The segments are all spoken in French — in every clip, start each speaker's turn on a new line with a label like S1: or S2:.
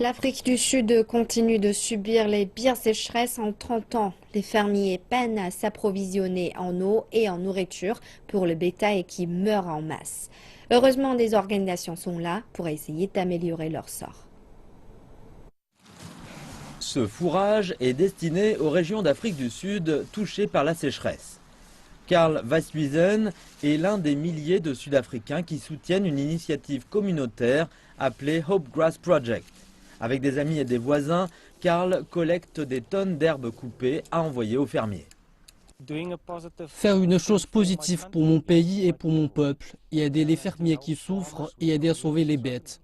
S1: L'Afrique du Sud continue de subir les pires sécheresses en 30 ans. Les fermiers peinent à s'approvisionner en eau et en nourriture pour le bétail qui meurt en masse. Heureusement, des organisations sont là pour essayer d'améliorer leur sort.
S2: Ce fourrage est destiné aux régions d'Afrique du Sud touchées par la sécheresse. Karl Weishuizen est l'un des milliers de Sud-Africains qui soutiennent une initiative communautaire appelée Hope Grass Project. Avec des amis et des voisins, Karl collecte des tonnes d'herbes coupées à envoyer aux fermiers.
S3: Faire une chose positive pour mon pays et pour mon peuple, et aider les fermiers qui souffrent et aider à sauver les bêtes.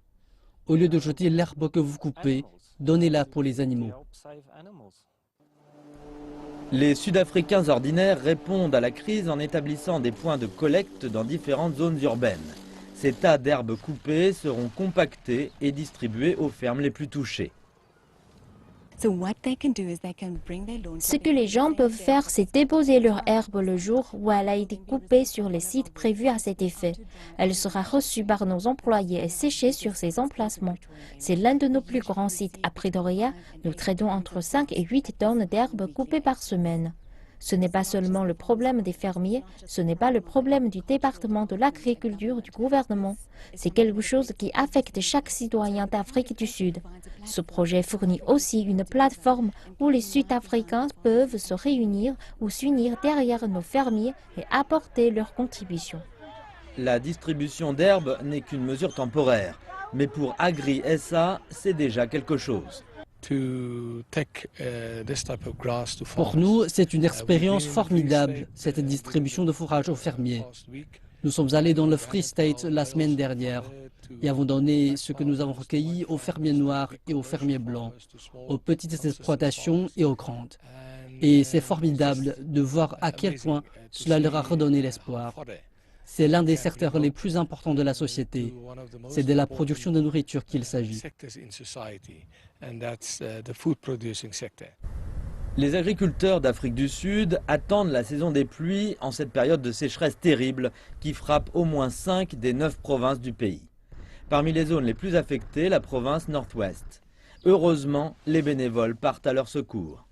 S3: Au lieu de jeter l'herbe que vous coupez, donnez-la pour les animaux.
S2: Les Sud-Africains ordinaires répondent à la crise en établissant des points de collecte dans différentes zones urbaines. Ces tas d'herbes coupées seront compactés et distribués aux fermes les plus touchées.
S4: Ce que les gens peuvent faire, c'est déposer leur herbe le jour où elle a été coupée sur les sites prévus à cet effet. Elle sera reçue par nos employés et séchée sur ces emplacements. C'est l'un de nos plus grands sites à Pretoria. Nous traitons entre 5 et 8 tonnes d'herbes coupées par semaine. Ce n'est pas seulement le problème des fermiers, ce n'est pas le problème du département de l'agriculture du gouvernement. C'est quelque chose qui affecte chaque citoyen d'Afrique du Sud. Ce projet fournit aussi une plateforme où les Sud-Africains peuvent se réunir ou s'unir derrière nos fermiers et apporter leur contribution.
S2: La distribution d'herbes n'est qu'une mesure temporaire, mais pour Agri SA, c'est déjà quelque chose.
S3: Pour nous, c'est une expérience formidable, cette distribution de fourrage aux fermiers. Nous sommes allés dans le Free State la semaine dernière et avons donné ce que nous avons recueilli aux fermiers noirs et aux fermiers blancs, aux petites exploitations et aux grandes. Et c'est formidable de voir à quel point cela leur a redonné l'espoir. C'est l'un des secteurs les plus importants de la société. C'est de la production de nourriture qu'il s'agit.
S2: Les agriculteurs d'Afrique du Sud attendent la saison des pluies en cette période de sécheresse terrible qui frappe au moins 5 des 9 provinces du pays. Parmi les zones les plus affectées, la province Nord-Ouest. Heureusement, les bénévoles partent à leur secours.